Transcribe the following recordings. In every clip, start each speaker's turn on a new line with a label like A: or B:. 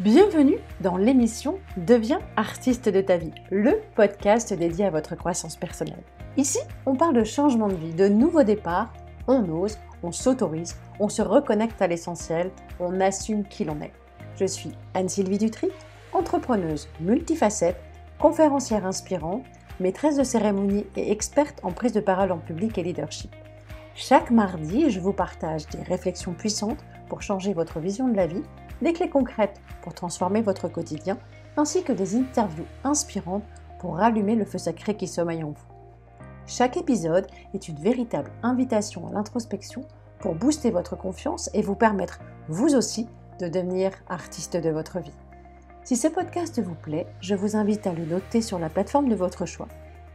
A: Bienvenue dans l'émission Deviens artiste de ta vie, le podcast dédié à votre croissance personnelle. Ici, on parle de changement de vie, de nouveaux départs, on ose, on s'autorise, on se reconnecte à l'essentiel, on assume qui l'on est. Je suis Anne-Sylvie Dutry, entrepreneuse multifacette, conférencière inspirante, maîtresse de cérémonie et experte en prise de parole en public et leadership. Chaque mardi, je vous partage des réflexions puissantes pour changer votre vision de la vie, des clés concrètes pour transformer votre quotidien, ainsi que des interviews inspirantes pour rallumer le feu sacré qui sommeille en vous. Chaque épisode est une véritable invitation à l'introspection pour booster votre confiance et vous permettre, vous aussi, de devenir artiste de votre vie. Si ce podcast vous plaît, je vous invite à le noter sur la plateforme de votre choix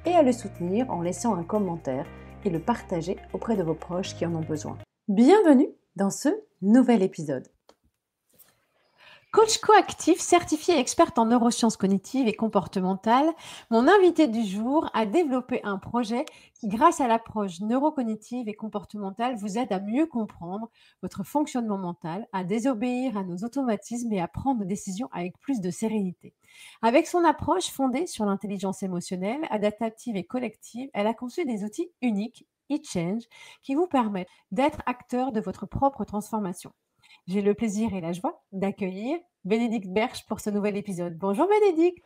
A: et à le soutenir en laissant un commentaire et le partager auprès de vos proches qui en ont besoin. Bienvenue dans ce nouvel épisode. Coach coactif, certifiée experte en neurosciences cognitives et comportementales, mon invité du jour a développé un projet qui, grâce à l'approche neurocognitive et comportementale, vous aide à mieux comprendre votre fonctionnement mental, à désobéir à nos automatismes et à prendre des décisions avec plus de sérénité. Avec son approche fondée sur l'intelligence émotionnelle, adaptative et collective, elle a conçu des outils uniques, eChange, qui vous permettent d'être acteur de votre propre transformation. J'ai le plaisir et la joie d'accueillir Bénédicte Berche pour ce nouvel épisode. Bonjour Bénédicte.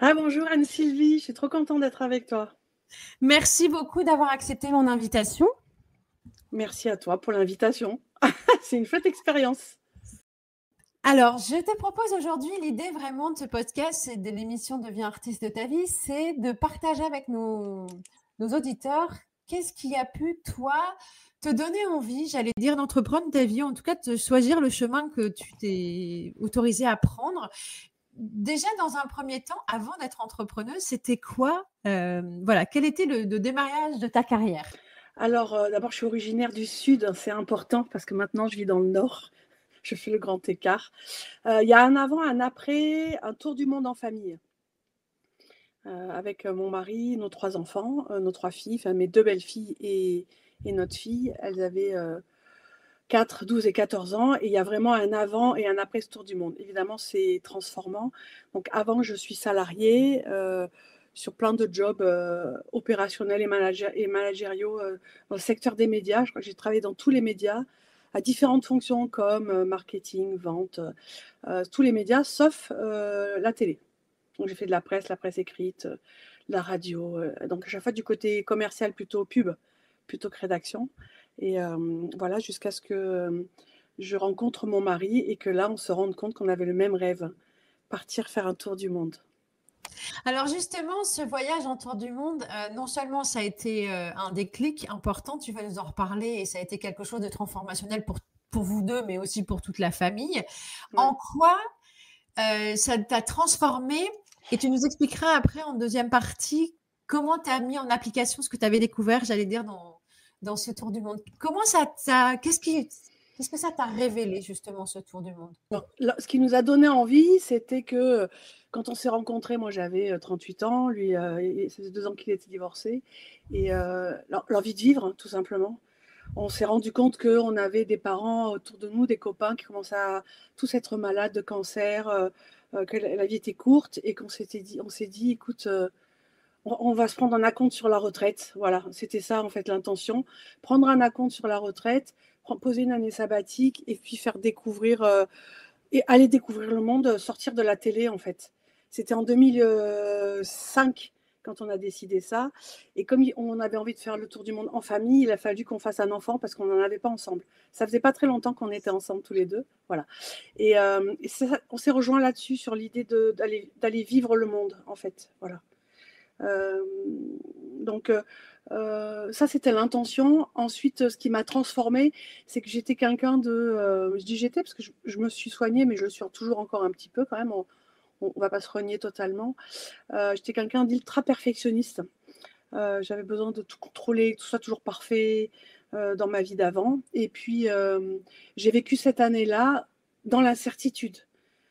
B: Bonjour Anne-Sylvie, je suis trop contente d'être avec toi.
A: Merci beaucoup d'avoir accepté mon invitation.
B: Merci à toi pour l'invitation. C'est une chouette expérience.
A: Alors, je te propose aujourd'hui l'idée vraiment de ce podcast, c'est de l'émission Deviens artiste de ta vie, c'est de partager avec nos auditeurs qu'est-ce qui a pu, toi, te donner envie, j'allais dire, d'entreprendre ta vie, en tout cas de choisir le chemin que tu t'es autorisé à prendre. Déjà, dans un premier temps, avant d'être entrepreneuse, c'était quoi quel était le démarrage de ta carrière?
B: Alors, d'abord, je suis originaire du Sud, c'est important parce que maintenant, je vis dans le Nord. Je fais le grand écart. Il y a un avant, un après, un tour du monde en famille. Avec mon mari, nos 3 enfants, nos 3 filles, enfin mes 2 belles-filles et notre fille. Elles avaient 4, 12 et 14 ans et il y a vraiment un avant et un après ce tour du monde. Évidemment, c'est transformant. Donc avant, je suis salariée sur plein de jobs opérationnels et managériaux dans le secteur des médias. Je crois que j'ai travaillé dans tous les médias à différentes fonctions comme marketing, vente, tous les médias sauf la télé. Donc j'ai fait de la presse écrite, la radio. Donc à chaque fois du côté commercial plutôt pub, plutôt que rédaction. Et voilà, jusqu'à ce que je rencontre mon mari et que là, on se rende compte qu'on avait le même rêve, partir faire un tour du monde.
A: Alors justement, ce voyage en tour du monde, non seulement ça a été un déclic important, tu vas nous en reparler, et ça a été quelque chose de transformationnel pour vous deux, mais aussi pour toute la famille.
B: Ouais.
A: En quoi ça t'a transformé? Et tu nous expliqueras après en deuxième partie comment tu as mis en application ce que tu avais découvert, j'allais dire, dans ce tour du monde. Qu'est-ce que ça t'a révélé justement ce tour du monde?
B: Là, ce qui nous a donné envie, c'était que quand on s'est rencontrés, moi j'avais 38 ans, lui, ça faisait 2 ans qu'il était divorcé, et l'envie de vivre, tout simplement. On s'est rendu compte qu'on avait des parents autour de nous, des copains qui commençaient à tous être malades de cancer, que la vie était courte et on s'est dit, écoute, on va se prendre un acompte sur la retraite. Voilà, c'était ça en fait l'intention. Prendre un acompte sur la retraite, poser une année sabbatique et puis faire découvrir et aller découvrir le monde, sortir de la télé en fait. C'était en 2005 quand on a décidé ça. Et comme on avait envie de faire le tour du monde en famille, il a fallu qu'on fasse un enfant parce qu'on n'en avait pas ensemble. Ça faisait pas très longtemps qu'on était ensemble tous les deux. Voilà. Et on s'est rejoint là-dessus sur l'idée d'aller vivre le monde en fait. Voilà. Donc ça c'était l'intention. Ensuite, ce qui m'a transformée, c'est que j'étais quelqu'un de je dis j'étais parce que je me suis soignée, mais je le suis toujours encore un petit peu quand même. On va pas se renier totalement. J'étais quelqu'un d'ultra perfectionniste. J'avais besoin de tout contrôler, que tout soit toujours parfait dans ma vie d'avant. Et puis j'ai vécu cette année-là dans l'incertitude.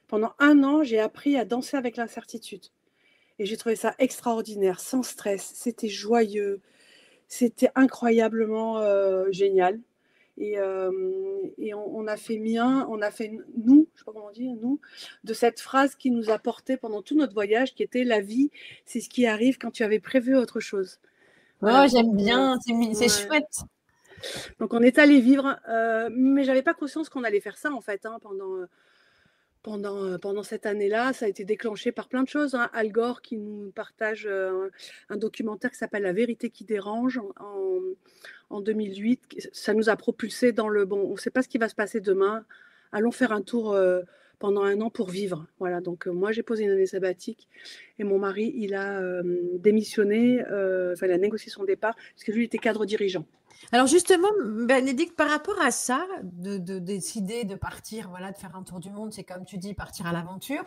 B: Pendant 1 an, j'ai appris à danser avec l'incertitude. Et j'ai trouvé ça extraordinaire, sans stress. C'était joyeux, c'était incroyablement génial. Et on a fait nous, je sais pas comment dire, nous, de cette phrase qui nous a porté pendant tout notre voyage, qui était la vie, c'est ce qui arrive quand tu avais prévu autre chose.
C: Voilà. Oh, j'aime bien, c'est chouette.
B: Donc on est allé vivre, mais j'avais pas conscience qu'on allait faire ça en fait pendant cette année-là. Ça a été déclenché par plein de choses. Al Gore qui nous partage un documentaire qui s'appelle La vérité qui dérange en 2008. Ça nous a propulsé dans le bon. On ne sait pas ce qui va se passer demain. Allons faire un tour pendant 1 an pour vivre. Voilà. Donc moi j'ai posé une année sabbatique et mon mari il a démissionné. Il a négocié son départ parce que lui il était cadre dirigeant.
C: Alors justement, Bénédicte, par rapport à ça, de décider de partir, voilà, de faire un tour du monde, c'est comme tu dis, partir à l'aventure.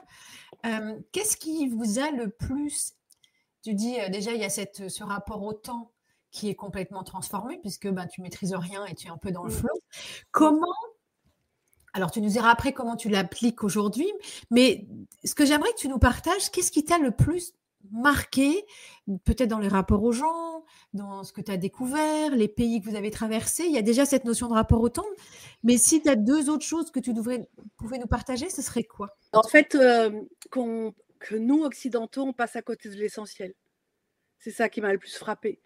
C: Qu'est-ce qui vous a le plus... Tu dis déjà, il y a ce rapport au temps qui est complètement transformé puisque tu maîtrises rien et tu es un peu dans le flot. Comment... Alors, tu nous diras après comment tu l'appliques aujourd'hui, mais ce que j'aimerais que tu nous partages, qu'est-ce qui t'a le plus marqué, peut-être dans les rapports aux gens, dans ce que tu as découvert, les pays que vous avez traversés? Il y a déjà cette notion de rapport au temps, mais si tu as 2 autres choses que tu pouvais nous partager, ce serait quoi?
B: En fait, que nous, occidentaux, on passe à côté de l'essentiel. C'est ça qui m'a le plus frappé.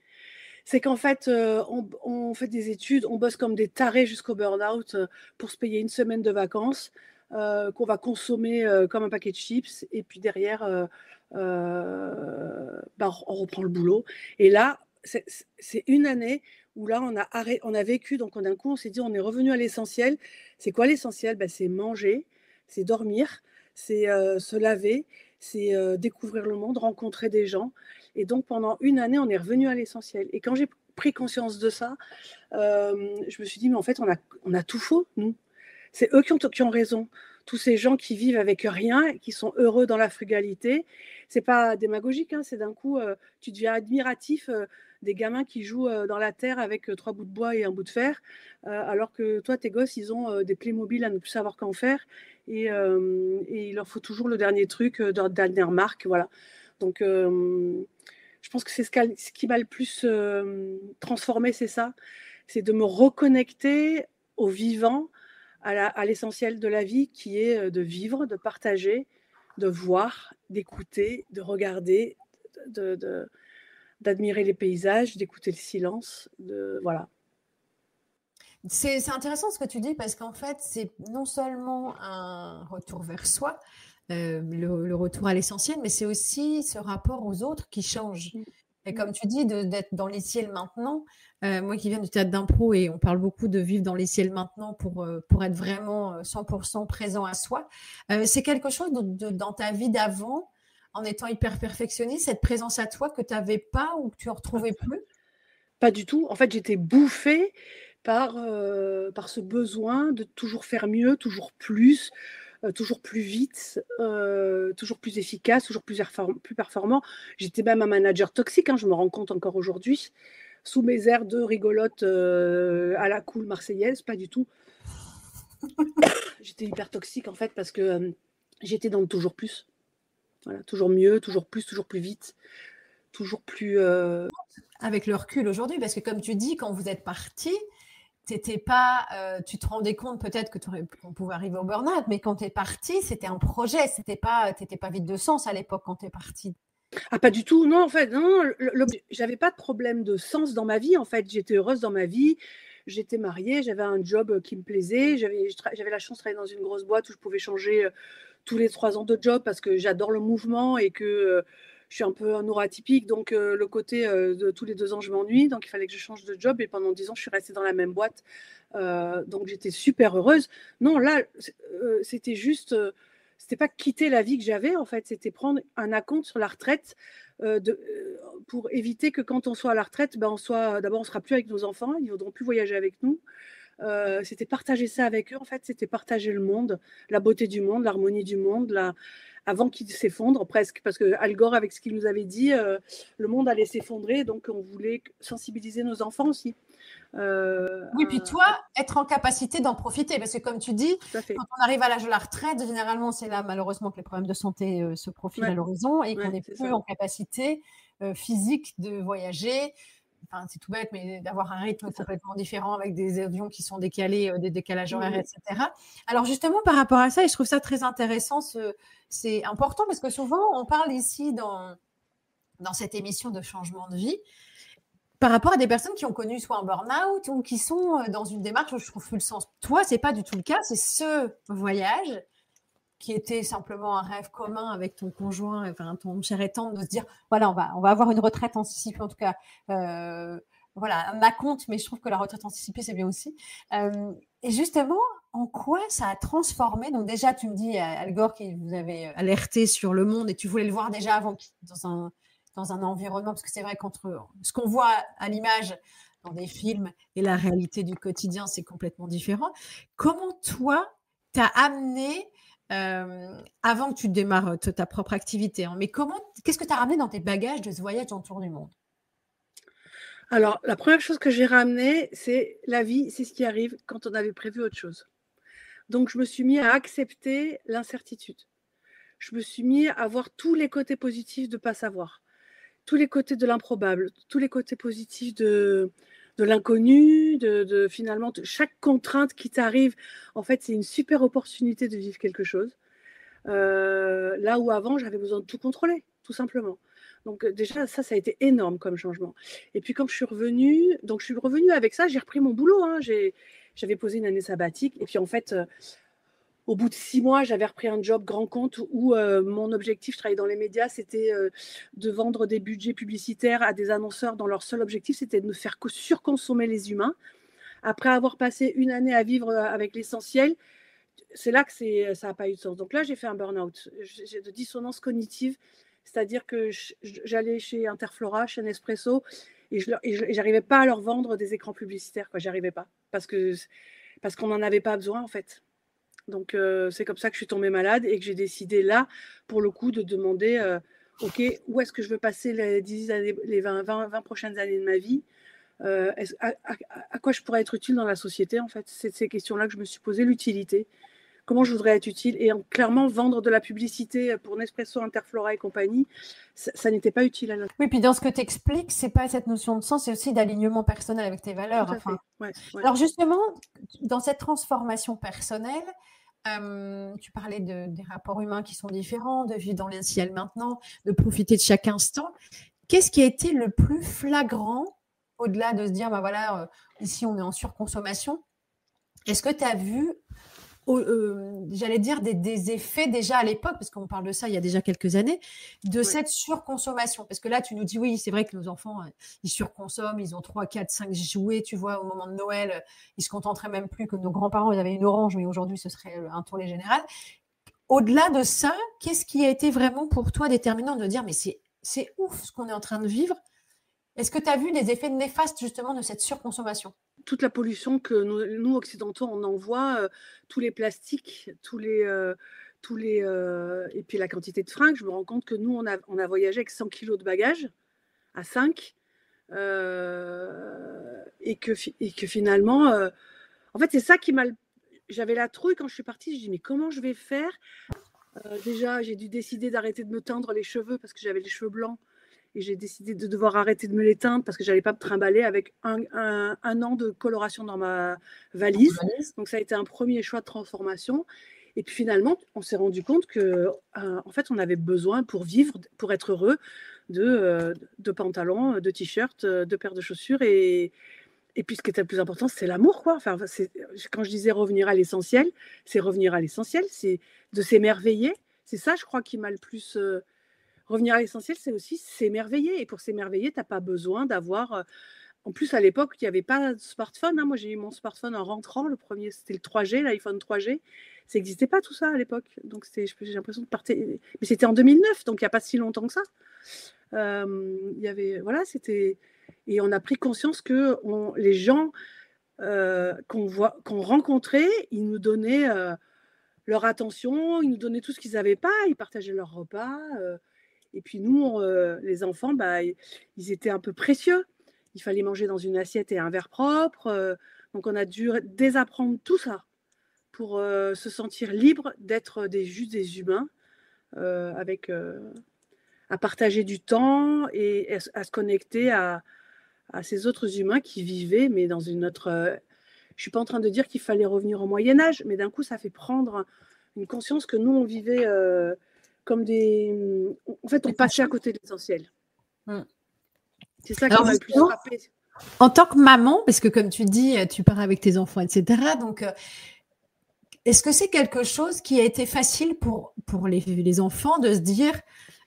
B: C'est qu'en fait, on fait des études, on bosse comme des tarés jusqu'au burn-out pour se payer 1 semaine de vacances, qu'on va consommer comme un paquet de chips, et puis derrière, on reprend le boulot. Et là, c'est une année où là, on a vécu, donc d'un coup, on s'est dit, on est revenu à l'essentiel. C'est quoi l'essentiel? C'est manger, c'est dormir, c'est se laver, c'est découvrir le monde, rencontrer des gens. Et donc, pendant 1 année, on est revenu à l'essentiel. Et quand j'ai pris conscience de ça, je me suis dit, mais en fait, on a tout faux, nous. C'est eux qui ont raison. Tous ces gens qui vivent avec rien, qui sont heureux dans la frugalité, c'est pas démagogique, c'est d'un coup, tu deviens admiratif des gamins qui jouent dans la terre avec 3 bouts de bois et un bout de fer, alors que toi, tes gosses, ils ont des Playmobil à ne plus savoir qu'en faire, et il leur faut toujours le dernier truc, de dernière marque, voilà. Donc, je pense que c'est ce qui m'a le plus transformé, c'est ça. C'est de me reconnecter au vivant, à l'essentiel de la vie, qui est de vivre, de partager, de voir, d'écouter, de regarder, d'admirer les paysages, d'écouter le silence, voilà.
C: C'est intéressant ce que tu dis parce qu'en fait, c'est non seulement un retour vers soi, le retour à l'essentiel, mais c'est aussi ce rapport aux autres qui change. Et comme tu dis, d'être dans l'ici et le maintenant, moi qui viens du théâtre d'impro et on parle beaucoup de vivre dans l'ici et le maintenant pour être vraiment 100% présent à soi, c'est quelque chose dans ta vie d'avant, en étant hyper perfectionniste, cette présence à toi que tu n'avais pas ou que tu ne retrouvais plus?
B: Pas du tout. En fait, j'étais bouffée par ce besoin de toujours faire mieux, toujours plus vite, toujours plus efficace, toujours plus performant. J'étais même un manager toxique, je me rends compte encore aujourd'hui, sous mes airs de rigolote à la cool marseillaise, pas du tout. J'étais hyper toxique en fait parce que j'étais dans le toujours plus. Voilà, toujours mieux, toujours plus vite, toujours plus...
C: Avec le recul aujourd'hui, parce que comme tu dis, quand vous êtes partis, t'étais pas, tu te rendais compte peut-être qu'on pouvait arriver au burn-out, mais quand tu es parti, c'était un projet, t'étais pas vide de sens à l'époque quand tu es parti.
B: Ah, pas du tout, non, en fait, non, j'avais pas de problème de sens dans ma vie, en fait, j'étais heureuse dans ma vie, j'étais mariée, j'avais un job qui me plaisait, j'avais la chance de travailler dans une grosse boîte où je pouvais changer tous les 3 ans de job parce que j'adore le mouvement et que je suis un peu un neuroatypique, donc le côté de tous les 2 ans, je m'ennuie, donc il fallait que je change de job et pendant 10 ans, je suis restée dans la même boîte, donc j'étais super heureuse. Non, là, c'était juste... c'était pas quitter la vie que j'avais, en fait, c'était prendre un acompte sur la retraite pour éviter que quand on soit à la retraite, d'abord on sera plus avec nos enfants, ils ne voudront plus voyager avec nous. C'était partager ça avec eux, en fait, c'était partager le monde, la beauté du monde, l'harmonie du monde, avant qu'il s'effondre presque, parce que Al Gore, avec ce qu'il nous avait dit, le monde allait s'effondrer, donc on voulait sensibiliser nos enfants aussi.
C: Oui, puis toi, être en capacité d'en profiter, parce que comme tu dis, quand on arrive à l'âge de la retraite, généralement, c'est là malheureusement que les problèmes de santé se profilent à l'horizon et qu'on n'est plus en capacité physique de voyager, enfin, c'est tout bête, mais d'avoir un rythme
B: C'est ça.
C: complètement différent avec des avions qui sont décalés, des décalages horaires,
B: Mhm.
C: etc. Alors justement, par rapport à ça, et je trouve ça très intéressant, c'est important parce que souvent, on parle ici dans cette émission de changement de vie, par rapport à des personnes qui ont connu soit un burn-out ou qui sont dans une démarche où je trouve plus le sens. Toi, c'est pas du tout le cas, c'est ce voyage qui était simplement un rêve commun avec ton conjoint, enfin ton cher et tendre, de se dire, voilà, on va avoir une retraite anticipée, en tout cas, voilà, un acompte, mais je trouve que la retraite anticipée, c'est bien aussi. Et justement, en quoi ça a transformé? Donc déjà, tu me dis, Al Gore, qui vous avait alerté sur le monde et tu voulais le voir déjà avant dans un environnement, parce que c'est vrai qu'entre ce qu'on voit à l'image dans des films et la réalité du quotidien, c'est complètement différent. Comment toi, t'as amené avant que tu démarres ta propre activité, hein, mais qu'est-ce que tu as ramené dans tes bagages de ce voyage en tour du monde?
B: Alors, la première chose que j'ai ramenée, c'est la vie, c'est ce qui arrive quand on avait prévu autre chose. Donc, je me suis mis à accepter l'incertitude. Je me suis mis à voir tous les côtés positifs de ne pas savoir, tous les côtés de l'improbable, tous les côtés positifs de l'inconnu, finalement, chaque contrainte qui t'arrive, en fait, c'est une super opportunité de vivre quelque chose. Là où avant, j'avais besoin de tout contrôler, tout simplement. Donc déjà, ça a été énorme comme changement. Et puis quand je suis revenue, avec ça, j'ai repris mon boulot. Hein. J'avais posé une année sabbatique. Et puis en fait, au bout de 6 mois, j'avais repris un job grand compte où mon objectif, je travaillais dans les médias, c'était de vendre des budgets publicitaires à des annonceurs dont leur seul objectif, c'était de me faire surconsommer les humains. Après avoir passé une année à vivre avec l'essentiel, c'est là que ça n'a pas eu de sens. Donc là, j'ai fait un burn-out. J'ai de dissonance cognitive, c'est-à-dire que j'allais chez Interflora, chez Nespresso, et j'arrivais pas à leur vendre des écrans publicitaires. J'y arrivais pas, parce qu'on n'en avait pas besoin, en fait. Donc, c'est comme ça que je suis tombée malade et que j'ai décidé là, pour le coup, de demander, OK, où est-ce que je veux passer les 20 prochaines années de ma vie, à quoi je pourrais être utile dans la société, en fait. C'est ces questions-là que je me suis posée, l'utilité. Comment je voudrais être utile, et clairement vendre de la publicité pour Nespresso, Interflora et compagnie, ça n'était pas utile à notre.
C: Oui, puis dans ce que tu expliques, c'est pas cette notion de sens, c'est aussi d'alignement personnel avec tes valeurs.
B: Tout à fait. Ouais.
C: Alors justement, dans cette transformation personnelle, tu parlais des rapports humains qui sont différents, de vivre dans l'essentiel maintenant, de profiter de chaque instant. Qu'est-ce qui a été le plus flagrant, au-delà de se dire, bah voilà, ici on est en surconsommation? Est-ce que tu as vu, j'allais dire, des effets déjà à l'époque, parce qu'on parle de ça il y a déjà quelques années, de cette surconsommation? Parce que là, tu nous dis, oui, c'est vrai que nos enfants, ils surconsomment, ils ont 3, 4, 5 jouets, tu vois, au moment de Noël, ils se contenteraient même plus que nos grands-parents, ils avaient une orange, mais aujourd'hui, ce serait un tourné général. Au-delà de ça, qu'est-ce qui a été vraiment pour toi déterminant de dire, mais c'est ouf ce qu'on est en train de vivre? Est-ce que tu as vu des effets néfastes justement de cette surconsommation?
B: Toute la pollution que nous occidentaux, on envoie, tous les plastiques, et puis la quantité de fringues, je me rends compte que nous, on a voyagé avec 100 kilos de bagages à 5, et que finalement, en fait, c'est ça qui m'a. J'avais la trouille quand je suis partie. Je dis, mais comment je vais faire? Déjà, j'ai dû décider d'arrêter de me teindre les cheveux parce que j'avais les cheveux blancs. Et j'ai décidé de devoir arrêter de me les teindre parce que je n'allais pas me trimballer avec un an de coloration dans ma valise. Donc ça a été un premier choix de transformation. Et puis finalement, on s'est rendu compte que, en fait, on avait besoin pour vivre, pour être heureux, de pantalons, de t-shirts, de paires de chaussures. Et puis ce qui était le plus important, c'est l'amour, quoi. Enfin, quand je disais revenir à l'essentiel, c'est revenir à l'essentiel, c'est de s'émerveiller. C'est ça, je crois, qui m'a le plus. Revenir à l'essentiel, c'est aussi s'émerveiller. Et pour s'émerveiller, tu n'as pas besoin d'avoir. En plus, à l'époque, il n'y avait pas de smartphone. Hein. Moi, j'ai eu mon smartphone en rentrant. Le premier, c'était le 3G, l'iPhone 3G. Ça n'existait pas tout ça à l'époque. Donc, j'ai l'impression de partir. Mais c'était en 2009, donc il n'y a pas si longtemps que ça. Il y avait. Voilà, c'était. Et on a pris conscience que les gens qu'on rencontrait, ils nous donnaient leur attention, ils nous donnaient tout ce qu'ils n'avaient pas, ils partageaient leurs repas. Et puis nous, les enfants, ils étaient un peu précieux. Il fallait manger dans une assiette et un verre propre. Donc on a dû désapprendre tout ça pour se sentir libre d'être juste des humains, à partager du temps et à se connecter à à ces autres humains qui vivaient, mais dans une autre... je ne suis pas en train de dire qu'il fallait revenir au Moyen-Âge, mais d'un coup, ça fait prendre une conscience que nous, on vivait comme des... En fait, on passait à côté de l'essentiel. C'est ça qui m'a le plus frappé.
C: En tant que maman, parce que comme tu dis, tu pars avec tes enfants, etc. Donc, est-ce que c'est quelque chose qui a été facile pour les enfants de se dire,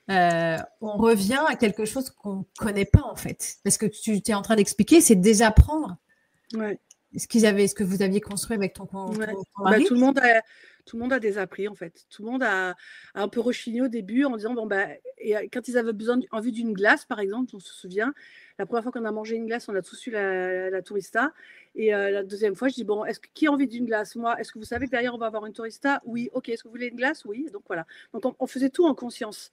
C: on revient à quelque chose qu'on ne connaît pas en fait? Parce que tu es en train d'expliquer, c'est désapprendre ce que vous aviez construit avec ton mari.
B: Tout le monde a désappris en fait. Tout le monde a un peu rechigné au début en disant et quand ils avaient envie d'une glace par exemple, on se souvient, la première fois qu'on a mangé une glace, on a tous eu la tourista. Et la deuxième fois, je dis qui a envie d'une glace? Moi, est-ce que vous savez que derrière on va avoir une tourista? Oui, ok. Est-ce que vous voulez une glace? Oui. Donc voilà. Donc on faisait tout en conscience.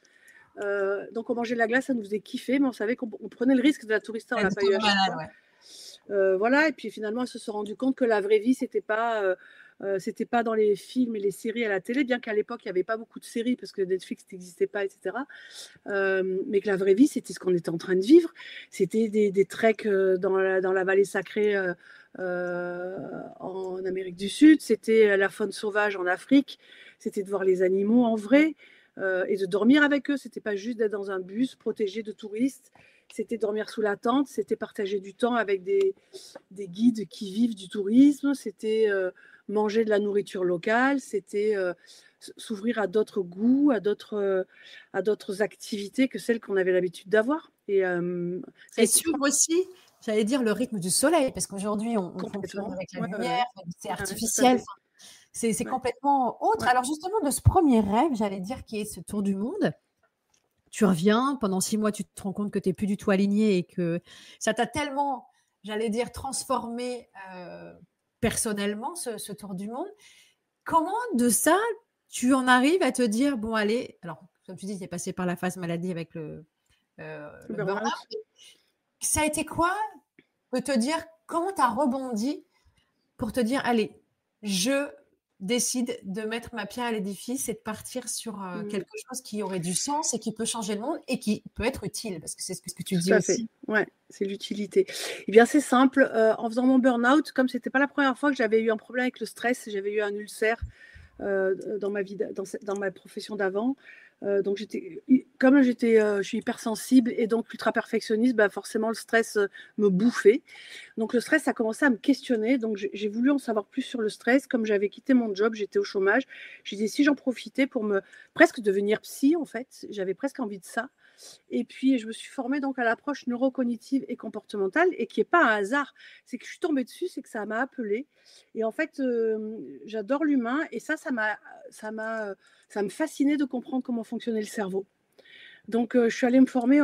B: Donc on mangeait de la glace, ça nous faisait kiffer, mais on savait qu'on prenait le risque de la tourista, on l'a pas eu à chaque fois. Voilà, et puis finalement, elles se sont rendues compte que la vraie vie, c'était pas dans les films et les séries à la télé, bien qu'à l'époque, il n'y avait pas beaucoup de séries parce que Netflix n'existait pas, etc. Mais que la vraie vie, c'était ce qu'on était en train de vivre. C'était des treks dans la vallée sacrée en Amérique du Sud. C'était la faune sauvage en Afrique. C'était de voir les animaux en vrai et de dormir avec eux. C'était pas juste d'être dans un bus protégé de touristes. C'était dormir sous la tente, c'était partager du temps avec des guides qui vivent du tourisme, c'était manger de la nourriture locale, c'était s'ouvrir à d'autres goûts, à d'autres activités que celles qu'on avait l'habitude d'avoir.
C: Et suivre aussi, j'allais dire, le rythme du soleil, parce qu'aujourd'hui, on fonctionne avec la lumière, c'est artificiel. C'est complètement autre. Alors justement, de ce premier rêve, j'allais dire, qui est ce tour du monde, tu reviens, pendant 6 mois, tu te rends compte que tu n'es plus du tout aligné et que ça t'a tellement, j'allais dire, transformé personnellement, ce tour du monde. Comment de ça, tu en arrives à te dire, bon allez, alors comme tu dis, tu es passé par la phase maladie avec le burn-out. Ça a été quoi de te dire, comment tu as rebondi pour te dire, allez, je décide de mettre ma pierre à l'édifice et de partir sur quelque chose qui aurait du sens et qui peut changer le monde et qui peut être utile, parce que c'est ce que tu dis aussi.
B: Ouais, c'est l'utilité. Eh bien, c'est simple. En faisant mon burn-out, comme c'était pas la première fois que j'avais eu un problème avec le stress, j'avais eu un ulcère dans ma vie, dans ma profession d'avant. Donc je suis hypersensible et donc ultra perfectionniste, forcément le stress me bouffait. Donc le stress a commencé à me questionner. Donc j'ai voulu en savoir plus sur le stress. Comme j'avais quitté mon job, j'étais au chômage. J'ai dit si j'en profitais pour presque devenir psy en fait. J'avais presque envie de ça. Et puis, je me suis formée donc à l'approche neurocognitive et comportementale, et qui n'est pas un hasard. C'est que je suis tombée dessus, c'est que ça m'a appelée. Et en fait, j'adore l'humain, et ça me fascinait de comprendre comment fonctionnait le cerveau. Donc, je suis allée me former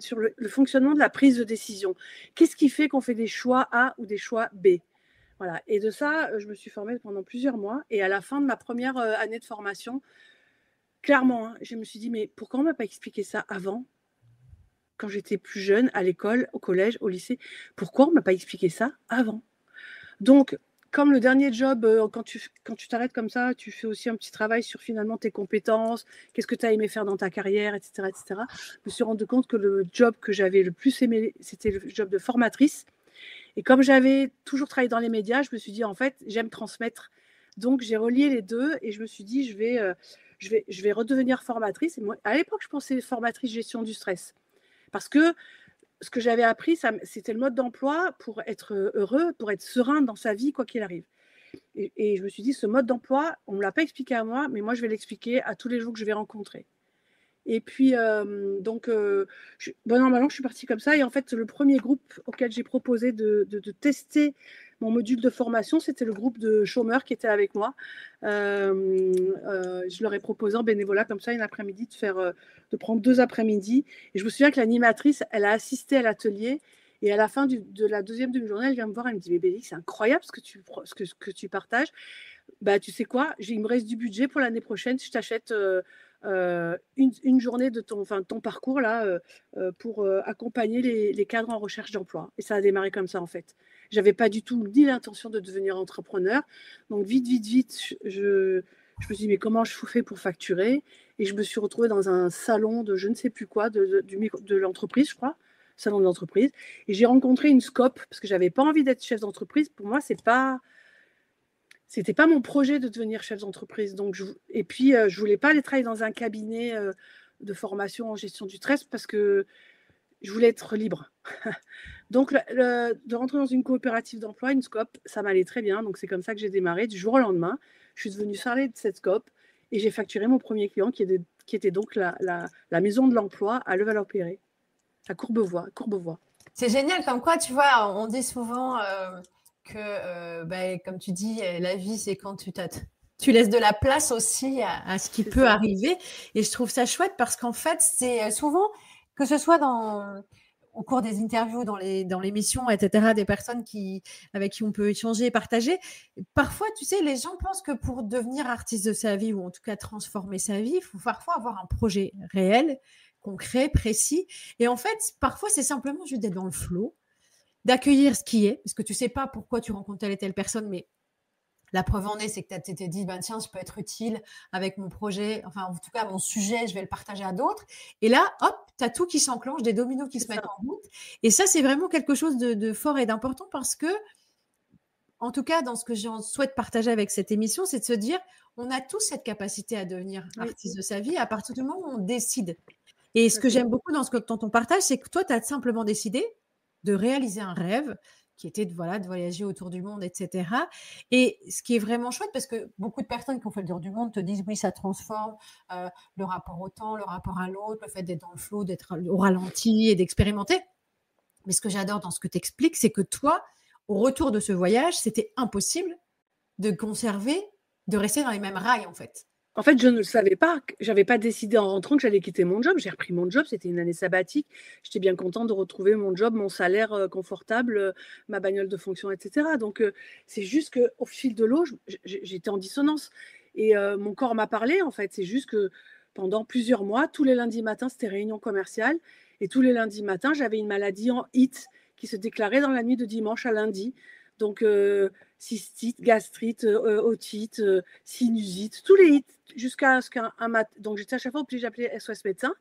B: sur le fonctionnement de la prise de décision. Qu'est-ce qui fait qu'on fait des choix A ou des choix B? Voilà. Et de ça, je me suis formée pendant plusieurs mois. Et à la fin de ma première année de formation, clairement, je me suis dit, mais pourquoi on ne m'a pas expliqué ça avant, quand j'étais plus jeune, à l'école, au collège, au lycée? Pourquoi on ne m'a pas expliqué ça avant? Donc, comme le dernier job, quand tu t'arrêtes comme ça, tu fais aussi un petit travail sur finalement tes compétences, qu'est-ce que tu as aimé faire dans ta carrière, etc., etc. Je me suis rendu compte que le job que j'avais le plus aimé, c'était le job de formatrice. Et comme j'avais toujours travaillé dans les médias, je me suis dit, en fait, j'aime transmettre. Donc, j'ai relié les deux et je me suis dit, je vais redevenir formatrice. Et moi, à l'époque, je pensais formatrice gestion du stress. Parce que ce que j'avais appris, c'était le mode d'emploi pour être heureux, pour être serein dans sa vie, quoi qu'il arrive. Et je me suis dit, ce mode d'emploi, on ne me l'a pas expliqué à moi, mais moi, je vais l'expliquer à tous les gens que je vais rencontrer. Et puis, bon, normalement, je suis partie comme ça. Et en fait, le premier groupe auquel j'ai proposé de tester mon module de formation, c'était le groupe de chômeurs qui était avec moi. Je leur ai proposé en bénévolat, comme ça, une après-midi, de prendre 2 après-midi. Et je me souviens que l'animatrice, elle a assisté à l'atelier. Et à la fin de la deuxième demi-journée, elle vient me voir, elle me dit, mais Bénédicte, c'est incroyable ce que tu partages. Tu sais quoi, il me reste du budget pour l'année prochaine, je t'achète une journée de ton parcours là, pour accompagner les cadres en recherche d'emploi. Et ça a démarré comme ça en fait. J'avais pas du tout ni l'intention de devenir entrepreneur. Donc vite, je me suis dit mais comment je fais pour facturer? Et je me suis retrouvée dans un salon de je ne sais plus quoi, de l'entreprise, je crois. salon d'entreprise. Et j'ai rencontré une SCOP parce que je n'avais pas envie d'être chef d'entreprise. Pour moi, c'était pas mon projet de devenir chef d'entreprise. Donc, et puis, je ne voulais pas aller travailler dans un cabinet de formation en gestion du stress parce que je voulais être libre. Donc, de rentrer dans une coopérative d'emploi, une SCOP, ça m'allait très bien. Donc, c'est comme ça que j'ai démarré. Du jour au lendemain, je suis devenue salariée de cette SCOP et j'ai facturé mon premier client qui était donc la maison de l'emploi à Levallois-Perret, à Courbevoie.
C: C'est génial, comme quoi, tu vois, on dit souvent que, comme tu dis, la vie, c'est quand tu laisses de la place aussi à ce qui peut arriver. Et je trouve ça chouette parce qu'en fait, c'est souvent, que ce soit au cours des interviews, dans l'émission, etc., des personnes avec qui on peut échanger et partager. Parfois, tu sais, les gens pensent que pour devenir artiste de sa vie, ou en tout cas transformer sa vie, il faut parfois avoir un projet réel, concret, précis. Et en fait, parfois, c'est simplement juste d'être dans le flow, d'accueillir ce qui est, parce que tu sais pas pourquoi tu rencontres telle et telle personne, mais la preuve en est, c'est que tu t'es dit, tiens, je peux être utile avec mon projet, enfin, en tout cas, mon sujet, je vais le partager à d'autres. Et là, hop, tu as tout qui s'enclenche, des dominos qui se mettent en route. Et ça, c'est vraiment quelque chose de fort et d'important parce que, en tout cas, dans ce que j'en souhaite partager avec cette émission, c'est de se dire, on a tous cette capacité à devenir artiste de sa vie à partir du moment où on décide. Et ce que j'aime beaucoup dans ton partage, c'est que toi, tu as simplement décidé de réaliser un rêve qui était de voyager autour du monde, etc. Et ce qui est vraiment chouette, parce que beaucoup de personnes qui ont fait le tour du monde te disent, oui, ça transforme le rapport au temps, le rapport à l'autre, le fait d'être dans le flow, d'être au ralenti et d'expérimenter. Mais ce que j'adore dans ce que tu expliques, c'est que toi, au retour de ce voyage, c'était impossible de rester dans les mêmes rails, en fait.
B: En fait, je ne le savais pas. Je n'avais pas décidé en rentrant que j'allais quitter mon job. J'ai repris mon job. C'était une année sabbatique. J'étais bien contente de retrouver mon job, mon salaire confortable, ma bagnole de fonction, etc. Donc, c'est juste qu'au fil de l'eau, j'étais en dissonance. Et mon corps m'a parlé, en fait. C'est juste que pendant plusieurs mois, tous les lundis matins, c'était réunion commerciale. Et tous les lundis matins, j'avais une maladie en HIT qui se déclarait dans la nuit de dimanche à lundi. Donc, cystite, gastrite, otite, sinusite, tous les hits, jusqu'à ce qu'un matin. Donc, j'étais à chaque fois obligée d'appeler SOS médecin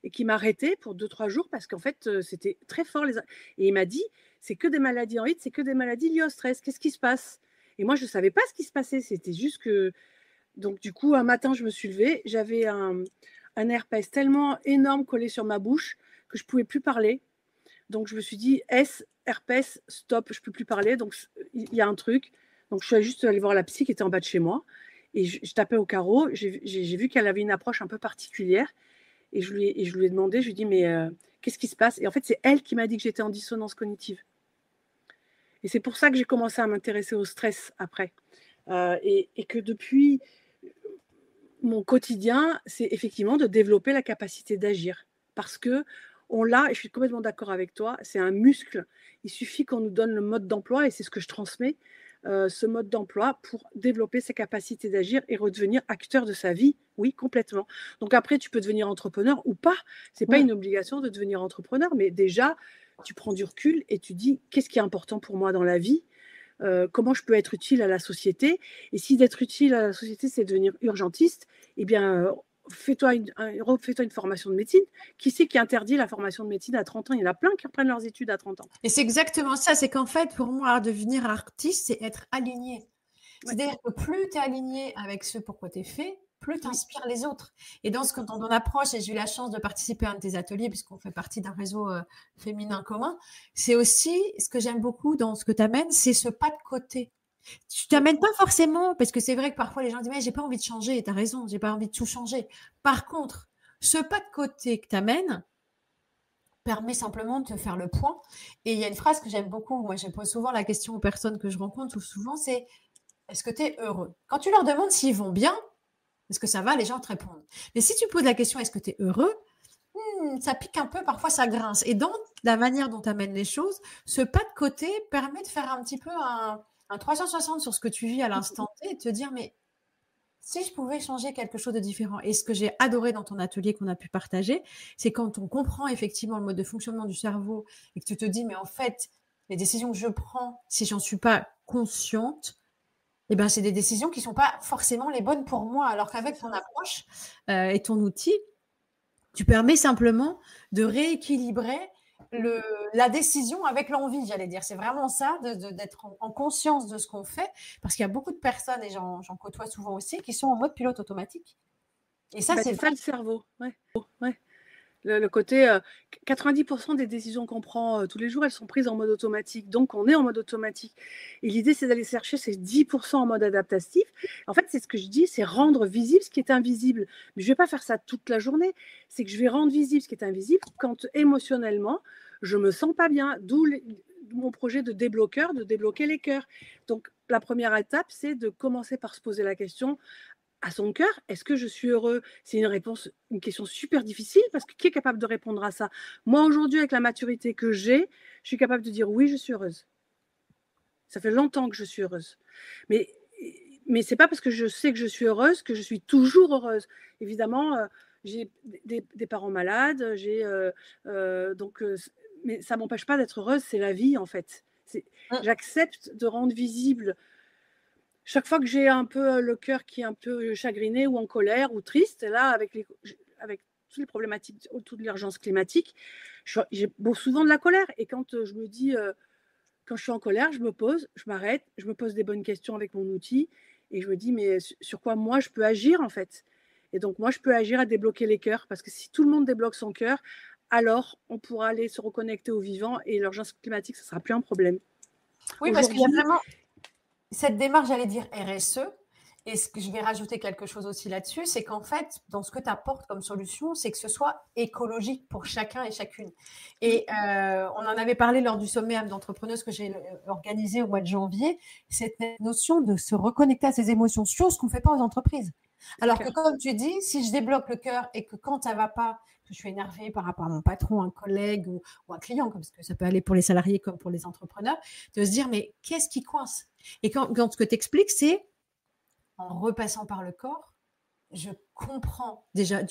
B: et qui m'arrêtait pour 2-3 jours parce qu'en fait, c'était très fort. Et il m'a dit, c'est que des maladies en hit, c'est que des maladies liées au stress. Qu'est-ce qui se passe? Et moi, je ne savais pas ce qui se passait. C'était juste que. Donc, du coup, un matin, je me suis levée. J'avais un herpès tellement énorme collé sur ma bouche que je ne pouvais plus parler. Donc, je me suis dit, herpès, stop, je ne peux plus parler. Donc, il y a un truc. Donc, je suis juste allée voir la psy qui était en bas de chez moi. Et je tapais au carreau. J'ai vu qu'elle avait une approche un peu particulière. Et je lui ai demandé, je lui ai dit, mais qu'est-ce qui se passe? Et en fait, c'est elle qui m'a dit que j'étais en dissonance cognitive. Et c'est pour ça que j'ai commencé à m'intéresser au stress après. Et que depuis, mon quotidien, c'est effectivement de développer la capacité d'agir. Parce que on l'a, et je suis complètement d'accord avec toi, c'est un muscle. Il suffit qu'on nous donne le mode d'emploi, et c'est ce que je transmets, ce mode d'emploi pour développer ses capacités d'agir et redevenir acteur de sa vie. Oui, complètement. Donc après, tu peux devenir entrepreneur ou pas. Ce n'est pas une obligation de devenir entrepreneur, mais déjà, tu prends du recul et tu dis, qu'est-ce qui est important pour moi dans la vie? Comment je peux être utile à la société? Et si d'être utile à la société, c'est devenir urgentiste, eh bien, fais-toi une formation de médecine. Qui c'est qui interdit la formation de médecine à 30 ans? Il y en a plein qui reprennent leurs études à 30 ans.
C: Et c'est exactement ça. C'est qu'en fait, pour moi, devenir artiste, c'est être aligné. C'est-à-dire que plus tu es aligné avec ce pourquoi tu es fait, plus tu inspires les autres. Et dans ton approche, et j'ai eu la chance de participer à un de tes ateliers, puisqu'on fait partie d'un réseau féminin commun, c'est aussi, ce que j'aime beaucoup dans ce que tu amènes, c'est ce pas de côté. Tu t'amènes pas forcément, parce que c'est vrai que parfois les gens disent, mais j'ai pas envie de changer, et tu as raison, j'ai pas envie de tout changer. Par contre, ce pas de côté que tu amènes permet simplement de te faire le point. Et il y a une phrase que j'aime beaucoup, moi je pose souvent la question aux personnes que je rencontre, ou souvent c'est, est-ce que tu es heureux? Quand tu leur demandes s'ils vont bien, est-ce que ça va, les gens te répondent. Mais si tu poses la question, est-ce que tu es heureux? Ça pique un peu, parfois ça grince. Et dans la manière dont tu amènes les choses, ce pas de côté permet de faire un petit peu un 360 sur ce que tu vis à l'instant T et de te dire, mais si je pouvais changer quelque chose de différent. Et ce que j'ai adoré dans ton atelier qu'on a pu partager, c'est quand on comprend effectivement le mode de fonctionnement du cerveau et que tu te dis, mais en fait, les décisions que je prends, si j'en suis pas consciente, eh ben, c'est des décisions qui ne sont pas forcément les bonnes pour moi. Alors qu'avec ton approche et ton outil, tu permets simplement de rééquilibrer la décision avec l'envie, j'allais dire. C'est vraiment ça, d'être en conscience de ce qu'on fait, parce qu'il y a beaucoup de personnes, et j'en côtoie souvent aussi, qui sont en mode pilote automatique. Et ça,
B: c'est ça le cerveau. Ouais. Ouais. Le côté 90% des décisions qu'on prend tous les jours, elles sont prises en mode automatique. Donc, on est en mode automatique. Et l'idée, c'est d'aller chercher ces 10% en mode adaptatif. En fait, c'est ce que je dis, c'est rendre visible ce qui est invisible. Mais je ne vais pas faire ça toute la journée. C'est que je vais rendre visible ce qui est invisible quand émotionnellement, je ne me sens pas bien. D'où mon projet de débloqueur, de débloquer les cœurs. Donc, la première étape, c'est de commencer par se poser la question à son cœur, est-ce que je suis heureux? C'est une question super difficile parce que qui est capable de répondre à ça? Moi, aujourd'hui, avec la maturité que j'ai, je suis capable de dire oui, je suis heureuse. Ça fait longtemps que je suis heureuse. Mais ce n'est pas parce que je sais que je suis heureuse que je suis toujours heureuse. Évidemment, j'ai des parents malades, mais ça ne m'empêche pas d'être heureuse, c'est la vie en fait. J'accepte de rendre visible chaque fois que j'ai un peu le cœur qui est un peu chagriné ou en colère ou triste, là, avec toutes les problématiques autour de l'urgence climatique, j'ai souvent de la colère. Et quand je me dis, quand je suis en colère, je me pose, je m'arrête, je me pose des bonnes questions avec mon outil et je me dis, mais sur quoi moi je peux agir en fait? Et donc, moi, je peux agir à débloquer les cœurs parce que si tout le monde débloque son cœur, alors on pourra aller se reconnecter au vivant et l'urgence climatique, ça ne sera plus un problème.
C: Oui, parce qu'il y a vraiment cette démarche, j'allais dire RSE, et ce que je vais rajouter quelque chose aussi là-dessus, c'est qu'en fait, dans ce que tu apportes comme solution, c'est que ce soit écologique pour chacun et chacune. Et on en avait parlé lors du sommet âme d'entrepreneuse que j'ai organisé au mois de janvier, cette notion de se reconnecter à ses émotions, chose qu'on ne fait pas aux entreprises. Alors que comme tu dis, si je débloque le cœur et que quand ça ne va pas, que je suis énervée par rapport à mon patron, un collègue ou un client, parce que ça peut aller pour les salariés comme pour les entrepreneurs, de se dire mais qu'est-ce qui coince? Et quand ce que tu expliques, c'est en repassant par le corps, je comprends déjà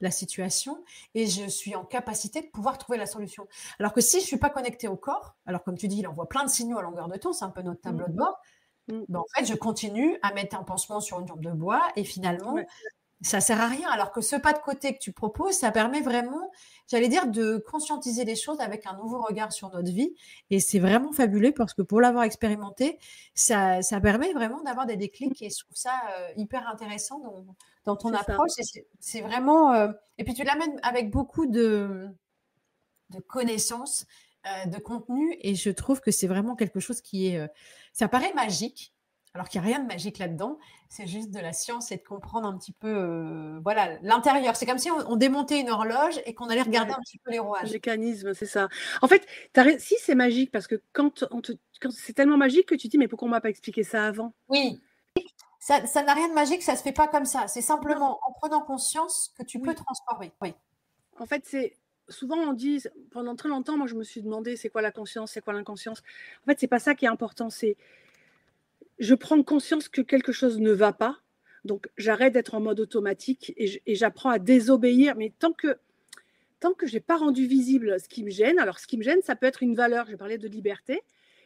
C: la situation et je suis en capacité de pouvoir trouver la solution. Alors que si je ne suis pas connectée au corps, alors comme tu dis, il envoie plein de signaux à longueur de temps, c'est un peu notre tableau de bord, ben en fait, je continue à mettre un pansement sur une jambe de bois et finalement, ça ne sert à rien. Alors que ce pas de côté que tu proposes, ça permet vraiment, j'allais dire, de conscientiser les choses avec un nouveau regard sur notre vie. Et c'est vraiment fabuleux parce que pour l'avoir expérimenté, ça permet vraiment d'avoir des déclics et je trouve ça hyper intéressant dans ton approche. C'est vraiment… et puis tu l'amènes avec beaucoup de connaissances, de contenu et je trouve que c'est vraiment quelque chose qui est… ça paraît magique. Alors qu'il n'y a rien de magique là-dedans, c'est juste de la science et de comprendre un petit peu voilà, l'intérieur. C'est comme si on démontait une horloge et qu'on allait regarder un petit peu les rouages.
B: Le mécanisme, c'est ça. En fait, si c'est magique, parce que quand c'est tellement magique que tu te dis, mais pourquoi on ne m'a pas expliqué ça avant?
C: Oui, ça n'a rien de magique, ça ne se fait pas comme ça. C'est simplement en prenant conscience que tu peux transformer. Oui.
B: En fait, souvent on dit, pendant très longtemps, moi je me suis demandé, c'est quoi la conscience, c'est quoi l'inconscience? En fait, c'est pas ça qui est important, c'est je prends conscience que quelque chose ne va pas, donc j'arrête d'être en mode automatique et j'apprends à désobéir, mais tant que je n'ai pas rendu visible ce qui me gêne, alors ce qui me gêne, ça peut être une valeur, je parlais de liberté,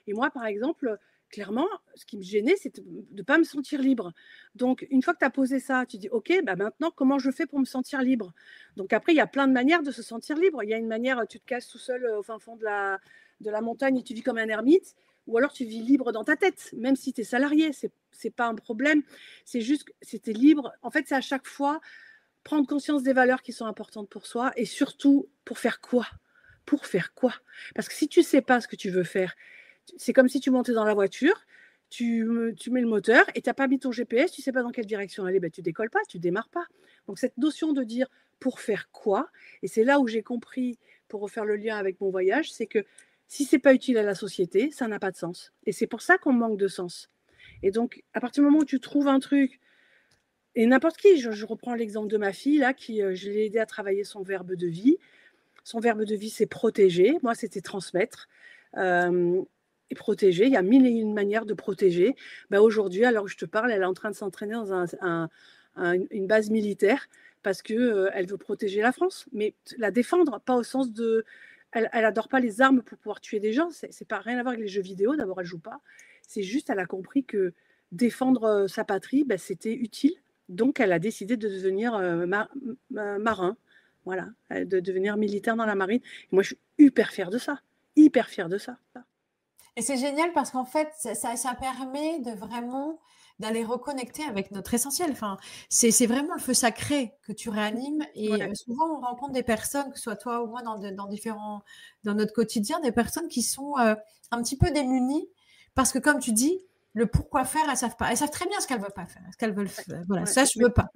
B: et moi par exemple, clairement, ce qui me gênait, c'est de ne pas me sentir libre. Donc une fois que tu as posé ça, tu dis, ok, bah maintenant, comment je fais pour me sentir libre? Donc après, il y a plein de manières de se sentir libre. Il y a une manière, tu te casses tout seul au fin fond de la montagne et tu vis comme un ermite, ou alors tu vis libre dans ta tête, même si tu es salarié, c'est pas un problème, c'est juste que c'était libre. En fait, c'est à chaque fois prendre conscience des valeurs qui sont importantes pour soi et surtout, pour faire quoi? Pour faire quoi? Parce que si tu ne sais pas ce que tu veux faire, c'est comme si tu montais dans la voiture, tu mets le moteur et tu n'as pas mis ton GPS, tu ne sais pas dans quelle direction aller, ben, tu ne décolles pas, tu ne démarres pas. Donc cette notion de dire pour faire quoi, et c'est là où j'ai compris, pour refaire le lien avec mon voyage, c'est que si ce n'est pas utile à la société, ça n'a pas de sens. Et c'est pour ça qu'on manque de sens. Et donc, à partir du moment où tu trouves un truc, et n'importe qui, je reprends l'exemple de ma fille, là, je l'ai aidée à travailler son verbe de vie. Son verbe de vie, c'est protéger. Moi, c'était transmettre. Et protéger, il y a mille et une manières de protéger. Ben, aujourd'hui, alors que je te parle, elle est en train de s'entraîner dans une base militaire parce qu'elle veut protéger la France, mais la défendre, pas au sens de… Elle n'adore pas les armes pour pouvoir tuer des gens, c'est pas rien à voir avec les jeux vidéo, d'abord elle joue pas, c'est juste elle a compris que défendre sa patrie, ben, c'était utile, donc elle a décidé de devenir marin, voilà, de devenir militaire dans la marine. Et moi, je suis hyper fière de ça. Hyper fière de ça.
C: Et c'est génial parce qu'en fait, ça permet de vraiment d'aller reconnecter avec notre essentiel. Enfin, c'est vraiment le feu sacré que tu réanimes. Et
B: Ouais,
C: souvent, on rencontre des personnes, que ce soit toi ou moi, dans notre quotidien, des personnes qui sont un petit peu démunies parce que, comme tu dis, le pourquoi faire, elles savent pas. Elles savent très bien ce qu'elles veulent pas faire, ce qu'elles veulent faire. Voilà,
B: ouais,
C: ça, je veux pas.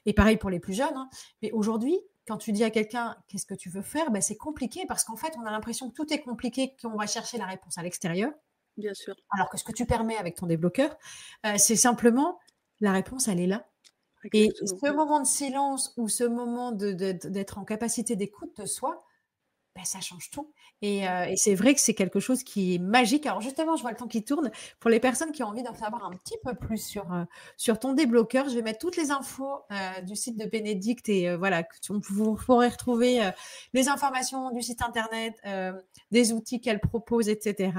C: Et pareil pour les plus jeunes, hein. Mais aujourd'hui, quand tu dis à quelqu'un qu'est-ce que tu veux faire, ben, c'est compliqué parce qu'en fait, on a l'impression que tout est compliqué, qu'on va chercher la réponse à l'extérieur.
B: bien sûr.
C: Alors que ce que tu permets avec ton débloqueur, c'est simplement la réponse, elle est là. Et
B: Exactement.
C: ce moment de silence ou ce moment d'être en capacité d'écoute de soi, ben, ça change tout. Et c'est vrai que c'est quelque chose qui est magique. Alors justement, je vois le temps qui tourne. Pour les personnes qui ont envie d'en savoir un petit peu plus sur ton débloqueur, je vais mettre toutes les infos du site de Bénédicte et voilà, vous pourrez retrouver les informations du site internet, des outils qu'elle propose, etc.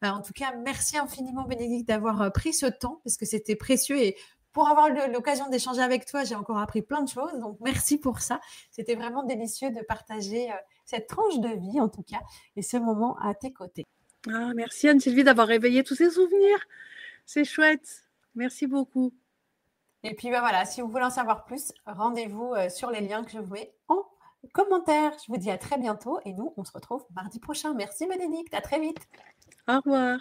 C: En tout cas, merci infiniment Bénédicte d'avoir pris ce temps parce que c'était précieux et pour avoir l'occasion d'échanger avec toi, j'ai encore appris plein de choses. Donc, merci pour ça. C'était vraiment délicieux de partager cette tranche de vie, en tout cas, et ce moment à tes côtés.
B: Ah, merci Anne-Sylvie d'avoir réveillé tous ces souvenirs. C'est chouette. Merci beaucoup.
C: Et puis, ben voilà, si vous voulez en savoir plus, rendez-vous sur les liens que je vous mets en commentaire. Je vous dis à très bientôt et nous, on se retrouve mardi prochain. Merci Bénédicte, à très vite.
B: Au revoir.